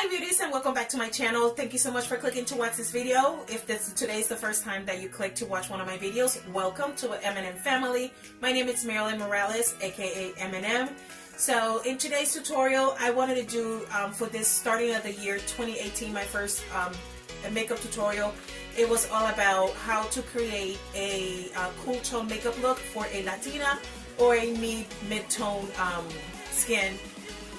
Hi beauties, and welcome back to my channel. Thank you so much for clicking to watch this video. If today's the first time that you click to watch one of my videos, welcome to M&M family. My name is Marylin Morales, aka M&M. So in today's tutorial, I wanted to do for this starting of the year 2018, my first makeup tutorial. It was all about how to create a cool tone makeup look for a Latina or a mid-tone skin,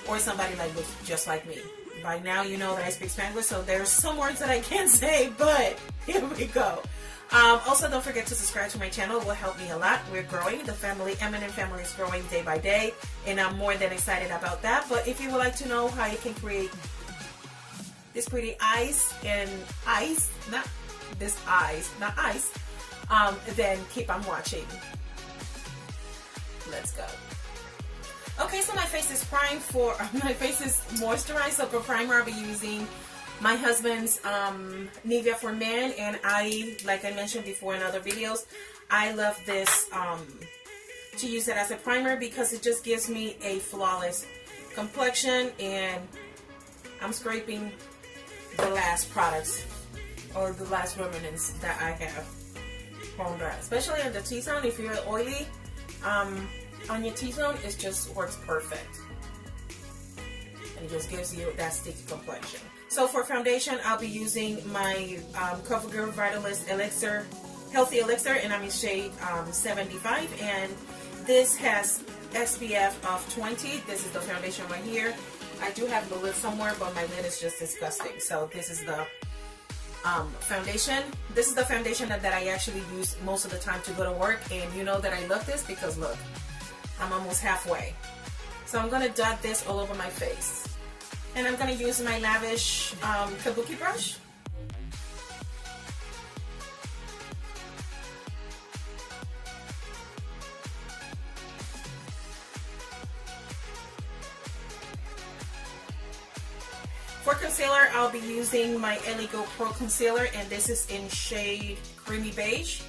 or somebody like just like me. By now you know that I speak Spanish, so there's some words that I can't say, but here we go. Also, don't forget to subscribe to my channel. It will help me a lot. We're growing. The family, M&M family, is growing day by day, and I'm more than excited about that. But if you would like to know how you can create this pretty eyes and ice, not this eyes, not ice, then keep on watching. Let's go. Okay, so my face is primed for, my face is moisturized, so for primer I'll be using my husband's Nivea for Men, and like I mentioned before in other videos, I love this to use it as a primer because it just gives me a flawless complexion, and I'm scraping the last products or the last remnants that I have from that, especially on the T-zone. If you're oily, on your T-zone, it just works perfect, and it just gives you that sticky complexion. So for foundation, I'll be using my CoverGirl Vitalist Elixir, Healthy Elixir, and I'm in shade 75, and this has SPF of 20. This is the foundation right here. I do have the lid somewhere, but my lid is just disgusting. So this is the foundation. This is the foundation that I actually use most of the time to go to work, and you know that I love this because look, I'm almost halfway. So I'm going to dot this all over my face. And I'm going to use my lavish kabuki brush. For concealer, I'll be using my Eligo Pro Concealer, and this is in shade Creamy Beige.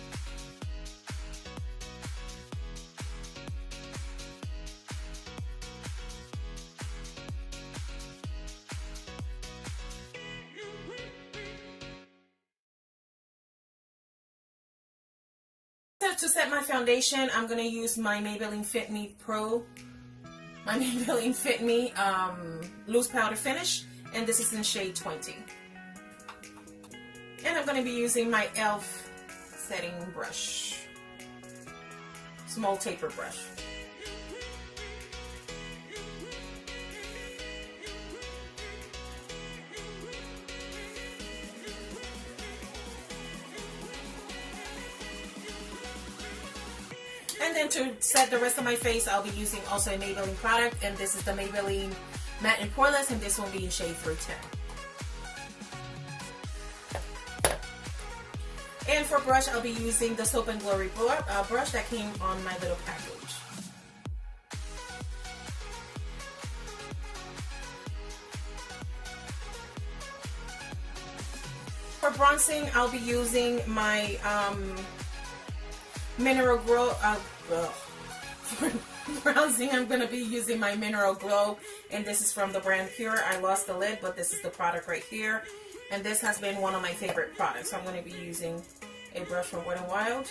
To set my foundation, I'm going to use my Maybelline Fit Me Pro, my Maybelline Fit Me Loose Powder Finish, and this is in shade 20. And I'm going to be using my e.l.f. setting brush, small taper brush. And then to set the rest of my face, I'll be using also a Maybelline product, and this is the Maybelline Matte and Poreless, and this will be in shade 310. And for brush, I'll be using the Soap and Glory brush that came on my little package. For bronzing, I'll be using my Mineral Glow. For bronzing, I'm going to be using my Mineral Glow, and this is from the brand Pure. I lost the lid, but this is the product right here, and this has been one of my favorite products. So I'm going to be using a brush from Wet n Wild.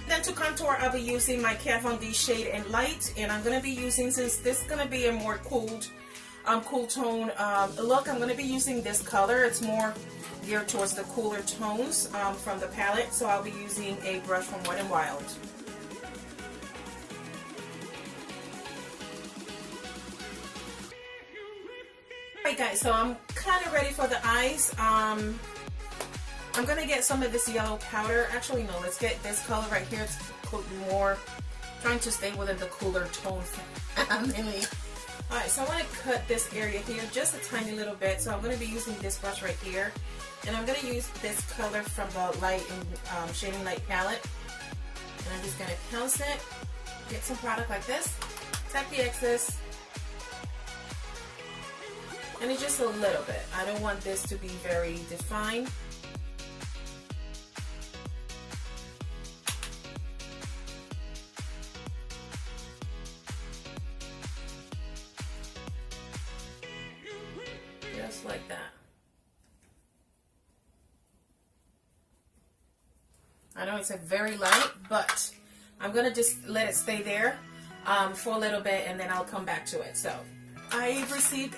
Then to contour, I'll be using my Kat Von D Shade and Light, and I'm going to be using, since this is going to be a more cool tone look, I'm going to be using this color. It's more geared towards the cooler tones from the palette, so I'll be using a brush from Wet n Wild. Alright guys, so I'm kind of ready for the eyes. I'm going to get some of this yellow powder. Actually, no, let's get this color right here. It's more trying to stay within the cooler tone family. Alright, so I want to cut this area here just a tiny little bit. So I'm going to be using this brush right here. And I'm going to use this color from the Light and Shading Light palette. And I'm just going to pounce it. Get some product like this. Tap the excess. And it's just a little bit. I don't want this to be very defined. just like that. I know it's a very light, but I'm gonna just let it stay there for a little bit, and then I'll come back to it. So I received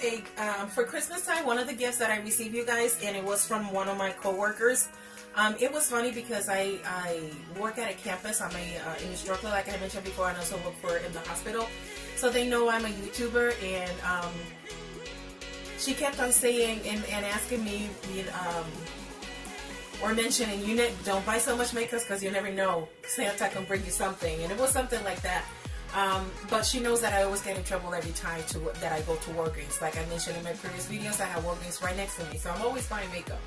for Christmas time, one of the gifts that I received, you guys, and it was from one of my coworkers. It was funny because I work at a campus. I'm an instructor, like I mentioned before, and also work in the hospital. So they know I'm a YouTuber, and she kept on saying and asking me, or mentioning, don't buy so much makeup because you never know, Santa can bring you something. And it was something like that. But she knows that I always get in trouble every time that I go to Walgreens. Like I mentioned in my previous videos, I have Walgreens right next to me, so I'm always buying makeup.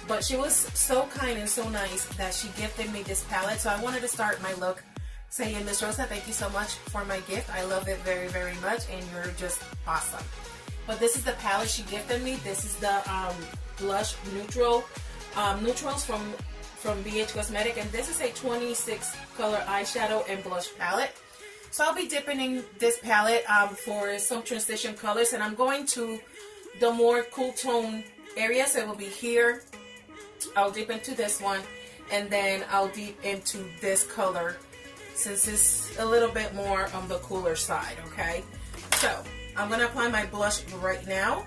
But she was so kind and so nice that she gifted me this palette. So I wanted to start my look saying, Miss Rosa, thank you so much for my gift. I love it very, very much, and you're just awesome. But this is the palette she gifted me. This is the blush neutrals from BH Cosmetic, and this is a 26 color eyeshadow and blush palette. So I'll be dipping in this palette for some transition colors, and I'm going to the more cool tone areas. It will be here. I'll dip into this one, and then I'll dip into this color since it's a little bit more on the cooler side, okay? So I'm going to apply my blush right now,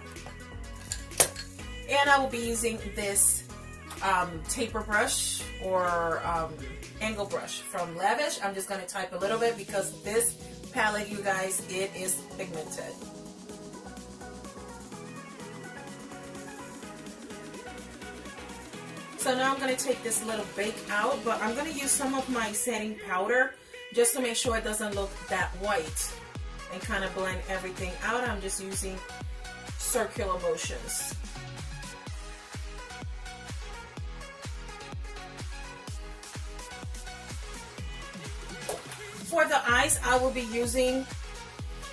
and I will be using this taper brush or angle brush from Lavish. I'm just going to type a little bit because this palette, you guys, it is pigmented. So now I'm going to take this little bake out, but I'm going to use some of my setting powder just to make sure it doesn't look that white, and kind of blend everything out. I'm just using circular motions. For the eyes, I will be using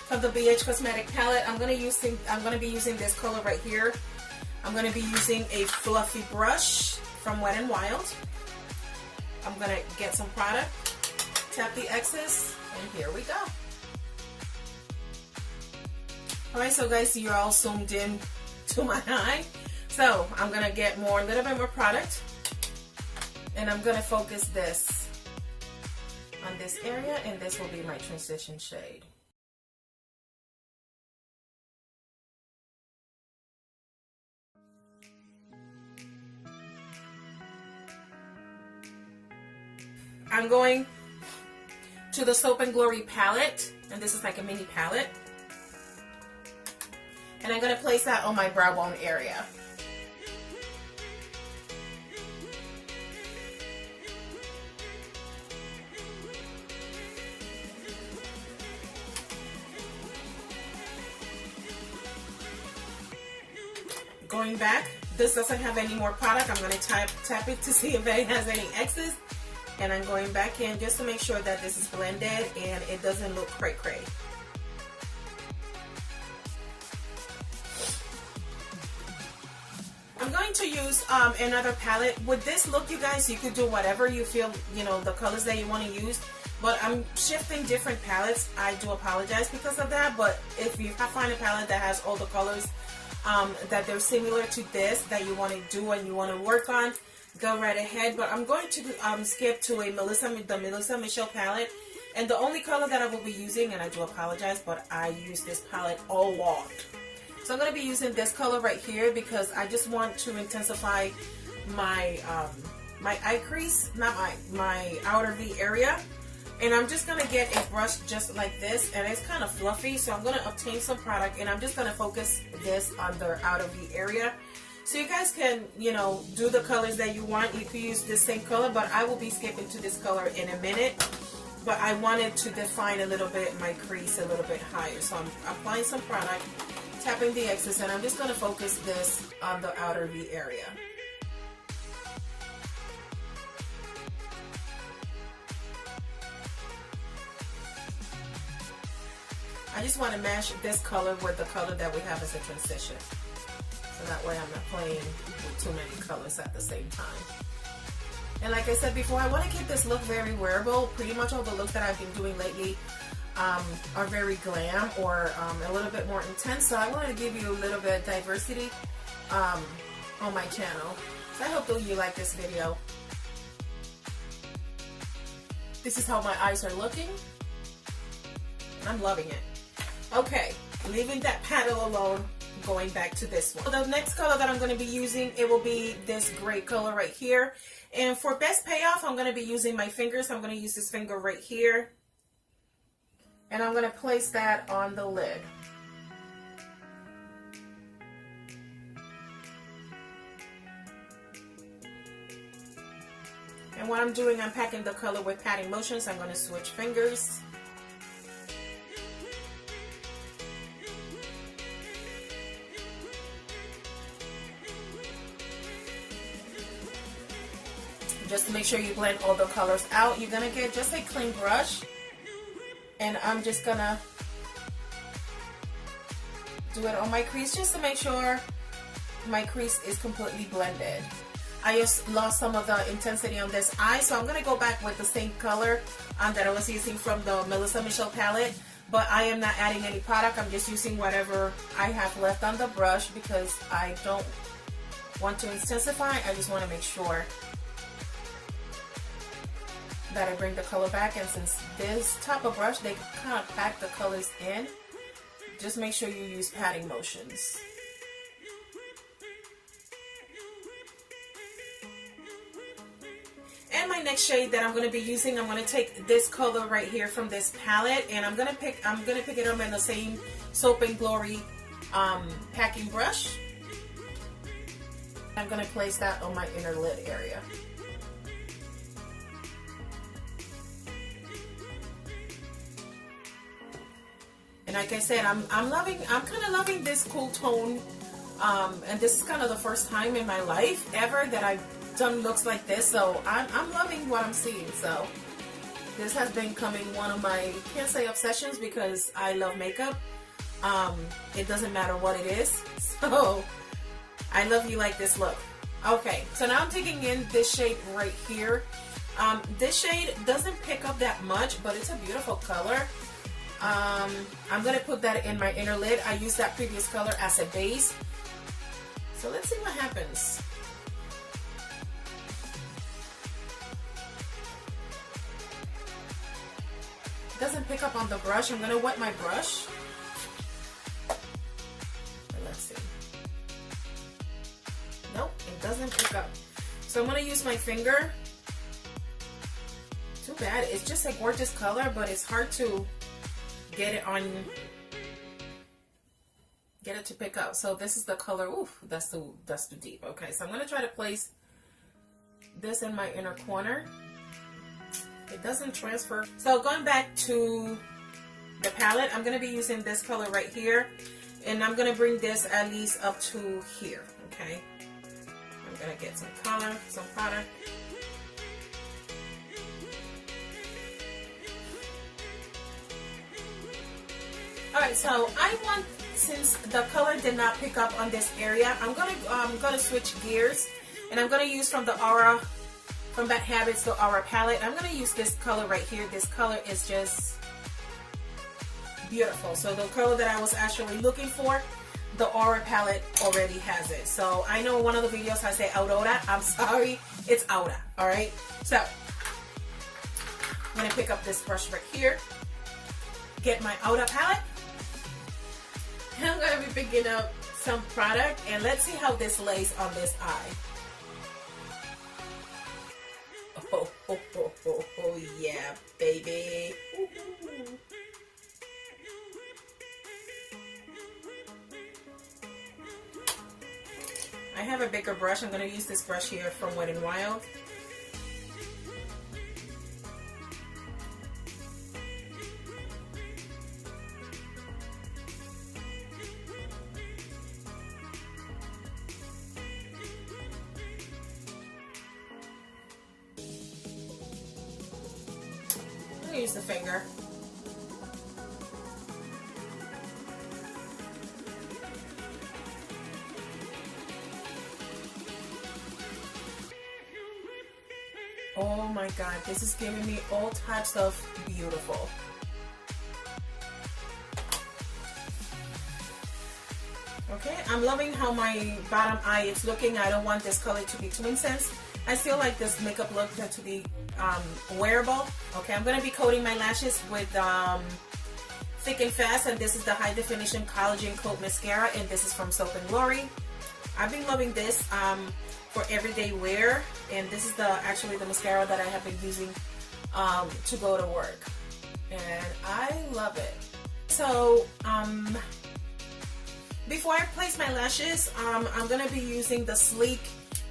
from the BH Cosmetic palette. I'm going to be using this color right here. I'm going to be using a fluffy brush from Wet n Wild. I'm going to get some product, tap the excess, and here we go. Alright, so guys, you're all zoomed in to my eye. So I'm going to get a little bit more product, and I'm going to focus this on this area, and this will be my transition shade. I'm going to the Soap and Glory palette, and this is like a mini palette, and I'm going to place that on my brow bone area. Going back, this doesn't have any more product. I'm going to tap it to see if it has any excess. And I'm going back in just to make sure that this is blended and it doesn't look cray-cray. I'm going to use another palette. With this look, you guys, you could do whatever you feel, the colors that you want to use. But I'm shifting different palettes. I do apologize because of that. But if you find a palette that has all the colors that they're similar to this that you want to do and you want to work on, go right ahead. But I'm going to skip to the Melissa Michelle palette, and the only color that I will be using, and I do apologize, but I use this palette a lot. So I'm going to be using this color right here because I just want to intensify my my eye crease, not my outer V area. And I'm just going to get a brush just like this, and it's kind of fluffy, so I'm going to obtain some product, and I'm just going to focus this on the outer V area. So you guys can, do the colors that you want. You could use this same color, but I will be skipping to this color in a minute. But I wanted to define a little bit my crease a little bit higher. So I'm applying some product, tapping the excess, and I'm just going to focus this on the outer V area. I just want to match this color with the color that we have as a transition. So that way I'm not playing with too many colors at the same time. And like I said before, I want to keep this look very wearable. Pretty much all the looks that I've been doing lately are very glam or a little bit more intense. So I want to give you a little bit of diversity on my channel. So I hope that you like this video. This is how my eyes are looking, and I'm loving it. Okay, leaving that paddle alone, going back to this one. So the next color that I'm going to be using, it will be this gray color right here. And for best payoff, I'm going to be using my fingers. I'm going to use this finger right here, and I'm going to place that on the lid. And what I'm doing, I'm packing the color with patting motions. I'm going to switch fingers. Just to make sure you blend all the colors out. You're going to get just a clean brush. And I'm just going to do it on my crease just to make sure my crease is completely blended. I just lost some of the intensity on this eye, so I'm going to go back with the same color that I was using from the Melissa Michelle palette, but I am not adding any product. I'm just using whatever I have left on the brush because I don't want to intensify. I just want to make sure that I bring the color back, and since this type of brush, they kind of pack the colors in, just make sure you use patting motions. And my next shade that I'm going to be using, I'm going to take this color right here from this palette, and I'm going to pick it up in the same Soap and Glory packing brush. I'm going to place that on my inner lid area. And like I said, I'm kind of loving this cool tone, and this is kind of the first time in my life ever that I've done looks like this, so I'm loving what I'm seeing. So this has been becoming one of my, can't say obsessions, because I love makeup. It doesn't matter what it is, so I love you like this look. Okay, so now I'm taking in this shade right here. This shade doesn't pick up that much, but it's a beautiful color. I'm gonna put that in my inner lid. I used that previous color as a base, so let's see what happens. Doesn't pick up on the brush. I'm going to wet my brush. Let's see. Nope, it doesn't pick up. So I'm going to use my finger. Too bad. It's just a gorgeous color, but it's hard to get it to pick up. So this is the color. Oof, that's too deep. Okay, so I'm going to try to place this in my inner corner. It doesn't transfer. So going back to the palette, I'm going to be using this color right here, and I'm going to bring this at least up to here. Okay, I'm going to get some color, some product. Alright, so I want, since the color did not pick up on this area, I'm gonna switch gears, and I'm gonna use from the Aura, from Bad Habits, the Aura palette. I'm going to use this color right here. This color is just beautiful. So the color that I was actually looking for, the Aura palette already has it. So I know one of the videos I say Aurora. I'm sorry, it's Aura. Alright, so I'm going to pick up this brush right here, get my Aura palette, and I'm going to be picking up some product, and let's see how this lays on this eye. Oh, yeah, baby. I have a bigger brush. I'm going to use this brush here from Wet n Wild. I'm going to use the finger. Oh my god, this is giving me all types of beautiful. Okay, I'm loving how my bottom eye is looking. I don't want this color to be too intense. I still like this makeup look to be wearable. Okay, I'm going to be coating my lashes with Thick and Fast, and this is the High Definition Collagen Coat Mascara, and this is from Soap & Glory. I've been loving this for everyday wear, and this is actually the mascara that I have been using to go to work, and I love it. So before I place my lashes, I'm going to be using the Sleek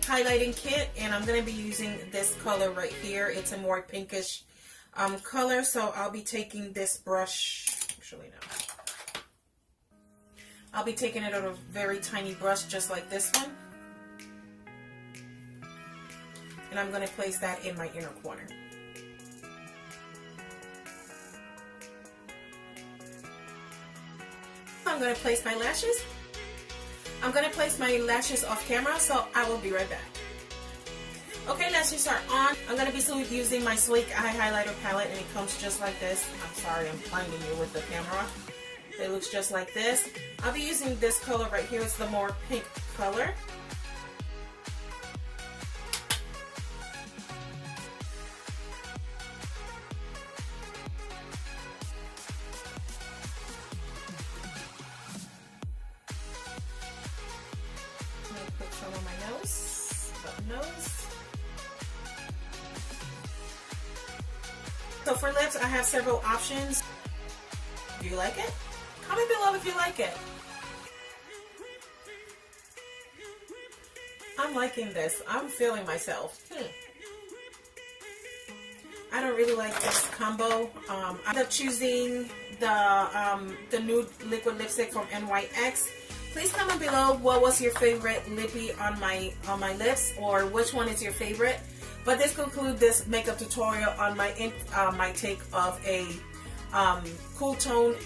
highlighting kit, and I'm going to be using this color right here. It's a more pinkish color, so I'll be taking this brush. Actually, no. I'll be taking it on a very tiny brush, just like this one, and I'm going to place that in my inner corner. I'm going to place my lashes. I'm going to place my lashes off camera, so I will be right back. Okay, lashes are on. I'm going to be using my Sleek Eye Highlighter Palette, and it comes just like this. I'm sorry, I'm blinding you with the camera. It looks just like this. I'll be using this color right here. It's the more pink color. Put some on my nose, the nose. So for lips, I have several options. Do you like it? Comment below if you like it. I'm liking this. I'm feeling myself. I don't really like this combo. I ended up choosing the nude liquid lipstick from NYX. Please comment below what was your favorite lippy on my lips, or which one is your favorite. But this concludes this makeup tutorial on my take of a cool tone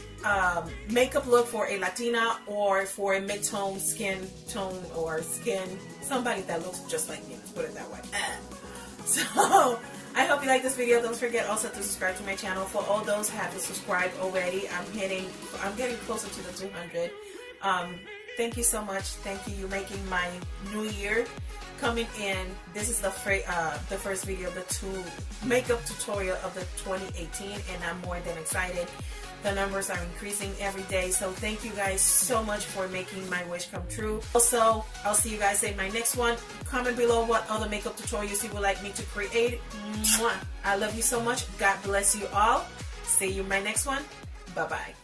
makeup look for a Latina, or for a mid-tone skin tone, or somebody that looks just like me. Let's put it that way. So I hope you like this video. Don't forget also to subscribe to my channel. For all those who have subscribed already, I'm getting closer to the 200. Thank you so much. Thank you. You're making my new year coming in. This is the first video of the makeup tutorial of the 2018, and I'm more than excited. The numbers are increasing every day, so thank you guys so much for making my wish come true. Also, I'll see you guys in my next one. Comment below what other makeup tutorials you would like me to create. Mwah. I love you so much. God bless you all. See you in my next one. Bye-bye.